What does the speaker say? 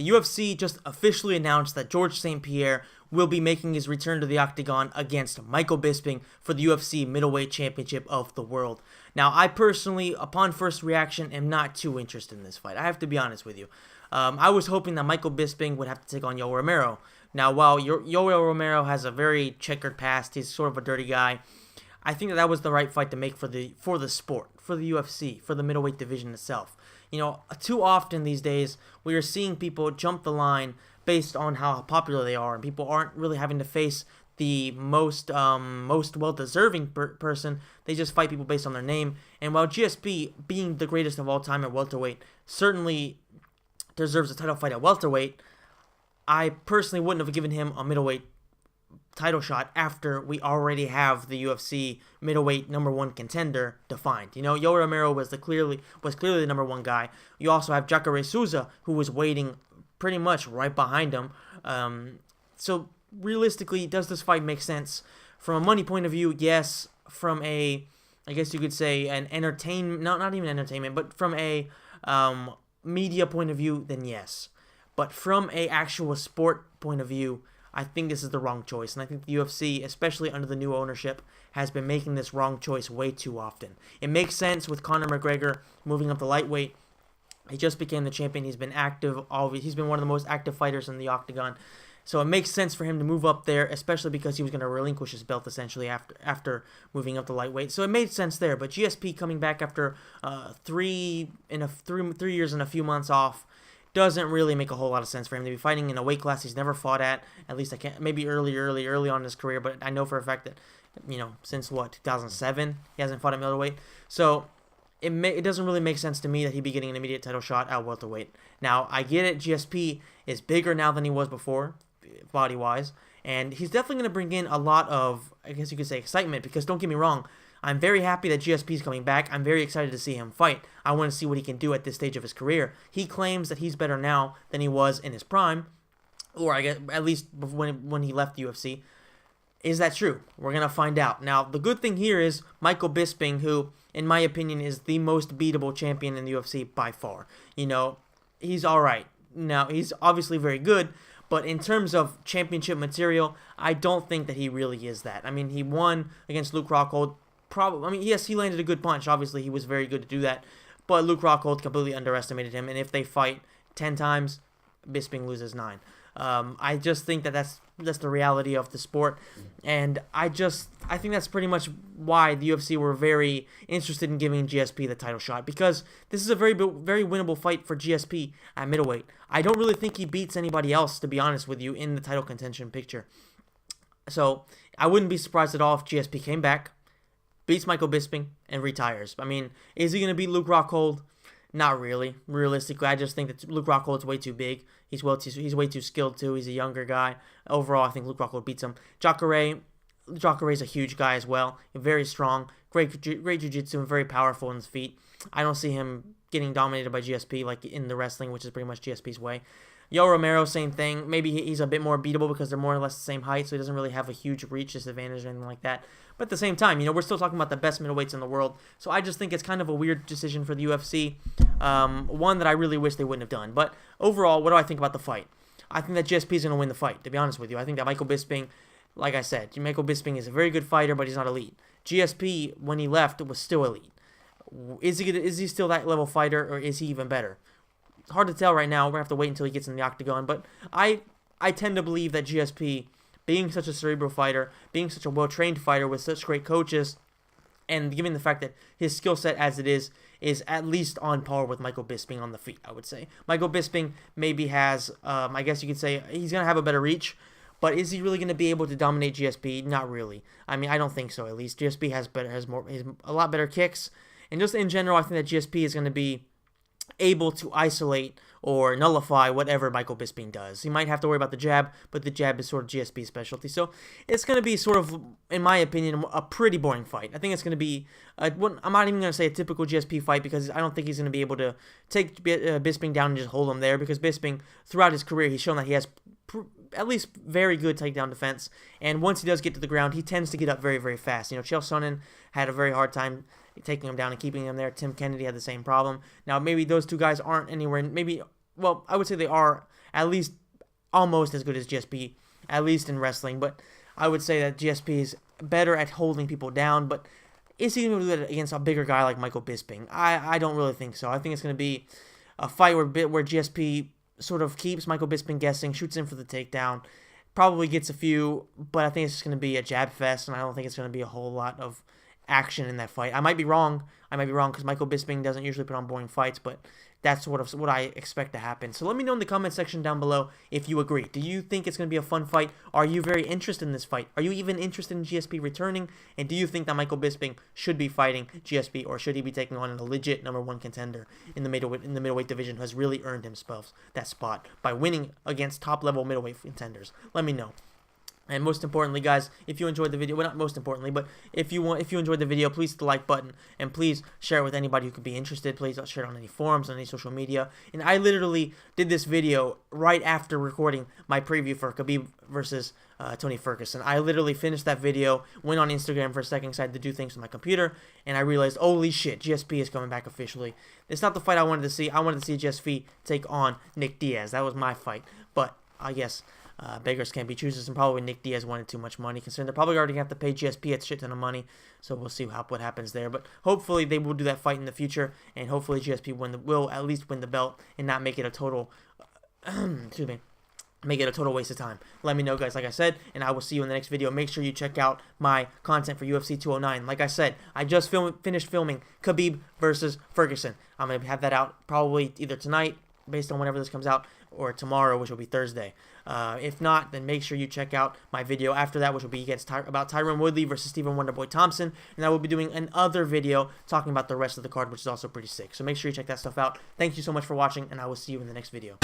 the UFC just officially announced that Georges St-Pierre will be making his return to the octagon against Michael Bisping for the UFC Middleweight Championship of the world. Now, I personally, upon first reaction, am not too interested in this fight. I have to be honest with you. I was hoping that Michael Bisping would have to take on Yoel Romero. Now, while Yoel Romero has a very checkered past, he's sort of a dirty guy, I think that was the right fight to make for the sport, for the UFC, for the middleweight division itself. You know, too often these days, we are seeing people jump the line based on how popular they are, and people aren't really having to face the most well-deserving person. They just fight people based on their name. And while GSP, being the greatest of all time at welterweight, certainly deserves a title fight at welterweight, I personally wouldn't have given him a middleweight title shot after we already have the UFC middleweight #1 contender defined. You know, Yoel Romero was clearly the #1 guy. You also have Jacare Souza, who was waiting pretty much right behind him. So realistically, does this fight make sense? From a money point of view, yes. From a, I guess you could say, an entertainment, not even entertainment, but from a media point of view, then yes. But from a actual sport point of view, I think this is the wrong choice. And I think the UFC, especially under the new ownership, has been making this wrong choice way too often. It makes sense with Conor McGregor moving up to lightweight. He just became the champion. He's been active. He's been one of the most active fighters in the octagon. So it makes sense for him to move up there, especially because he was going to relinquish his belt essentially after moving up to lightweight. So it made sense there. But GSP coming back after 3 years and a few months off doesn't really make a whole lot of sense for him to be fighting in a weight class he's never fought at. At least I can't. Maybe early on in his career, but I know for a fact that, you know, since 2007 he hasn't fought at middleweight. So it doesn't really make sense to me that he'd be getting an immediate title shot at welterweight. Now, I get it. GSP is bigger now than he was before, body-wise, and he's definitely going to bring in a lot of, I guess you could say, excitement, because don't get me wrong, I'm very happy that GSP is coming back. I'm very excited to see him fight. I want to see what he can do at this stage of his career. He claims that he's better now than he was in his prime, or I guess at least when he left the UFC. Is that true? We're going to find out. Now, the good thing here is Michael Bisping, who, in my opinion, is the most beatable champion in the UFC by far. You know, he's all right. Now, he's obviously very good, but in terms of championship material, I don't think that he really is that. I mean, he won against Luke Rockhold. Yes, he landed a good punch. Obviously, he was very good to do that. But Luke Rockhold completely underestimated him, and if they fight 10 times, Bisping loses 9. I just think that that's the reality of the sport, and I think that's pretty much why the UFC were very interested in giving GSP the title shot, because this is a very winnable fight for GSP at middleweight. I don't really think he beats anybody else, to be honest with you, in the title contention picture. So I wouldn't be surprised at all if GSP came back, beats Michael Bisping, and retires. I mean, is he going to beat Luke Rockhold? Not really. Realistically, I just think that Luke Rockhold's way too big. He's way too skilled too. He's a younger guy. Overall, I think Luke Rockhold beats him. Jacare's a huge guy as well. Very strong. Great jiu-jitsu and very powerful in his feet. I don't see him getting dominated by GSP like in the wrestling, which is pretty much GSP's way. Yoel Romero, same thing. Maybe he's a bit more beatable because they're more or less the same height, so he doesn't really have a huge reach disadvantage or anything like that. But at the same time, you know, we're still talking about the best middleweights in the world, so I just think it's kind of a weird decision for the UFC, one that I really wish they wouldn't have done. But overall, what do I think about the fight? I think that GSP is going to win the fight, to be honest with you. I think that Michael Bisping, like I said, Michael Bisping is a very good fighter, but he's not elite. GSP, when he left, was still elite. Is he still that level fighter, or is he even better? Hard to tell right now. We're going to have to wait until he gets in the octagon. But I tend to believe that GSP, being such a cerebral fighter, being such a well-trained fighter with such great coaches, and given the fact that his skill set as it is at least on par with Michael Bisping on the feet, I would say. Michael Bisping maybe has, I guess you could say, he's going to have a better reach. But is he really going to be able to dominate GSP? Not really. I mean, I don't think so, at least. GSP has a lot better kicks. And just in general, I think that GSP is going to be able to isolate or nullify whatever Michael Bisping does. He might have to worry about the jab, but the jab is sort of GSP's specialty. So it's going to be sort of, in my opinion, a pretty boring fight. I think it's going to be, I'm not even going to say a typical GSP fight, because I don't think he's going to be able to take Bisping down and just hold him there, because Bisping, throughout his career, he's shown that he has at least very good takedown defense, and once he does get to the ground, he tends to get up very, very fast. You know, Chael Sonnen had a very hard time taking him down and keeping him there. Tim Kennedy had the same problem. Now, maybe those two guys aren't anywhere, I would say they are at least almost as good as GSP, at least in wrestling. But I would say that GSP is better at holding people down. But is he going to do that against a bigger guy like Michael Bisping? I don't really think so. I think it's going to be a fight where GSP sort of keeps Michael Bisping guessing, shoots in for the takedown, probably gets a few, but I think it's just going to be a jab fest, and I don't think it's going to be a whole lot of action in that fight. I might be wrong. Because Michael Bisping doesn't usually put on boring fights, but that's sort of what I expect to happen. So let me know in the comment section down below if you agree. Do you think it's going to be a fun fight? Are you very interested in this fight? Are you even interested in GSP returning? And do you think that Michael Bisping should be fighting GSP, or should he be taking on a legit #1 contender in the middleweight division who has really earned himself that spot by winning against top-level middleweight contenders? Let me know. And most importantly, guys, if you enjoyed the video, well, not most importantly, but if you enjoyed the video, please hit the like button, and please share it with anybody who could be interested. Please share it on any forums, on any social media. And I literally did this video right after recording my preview for Khabib versus Tony Ferguson. I literally finished that video, went on Instagram for a second, decided to do things with my computer, and I realized, holy shit, GSP is coming back officially. It's not the fight I wanted to see. I wanted to see GSP take on Nick Diaz. That was my fight. But I guess beggars can't be choosers, and probably Nick Diaz wanted too much money, considering they're probably already going to have to pay GSP a shit ton of money, so we'll see what happens there. But hopefully they will do that fight in the future, and hopefully GSP will at least win the belt and not make it a total excuse me, make it a total waste of time. Let me know, guys, like I said, and I will see you in the next video. Make sure you check out my content for UFC 209. Like I said, I just finished filming Khabib versus Ferguson. I'm going to have that out probably either tonight, based on whenever this comes out, or tomorrow, which will be Thursday. If not, then make sure you check out my video after that, which will be about Tyron Woodley versus Stephen Wonderboy Thompson, and I will be doing another video talking about the rest of the card, which is also pretty sick. So make sure you check that stuff out. Thank you so much for watching, and I will see you in the next video.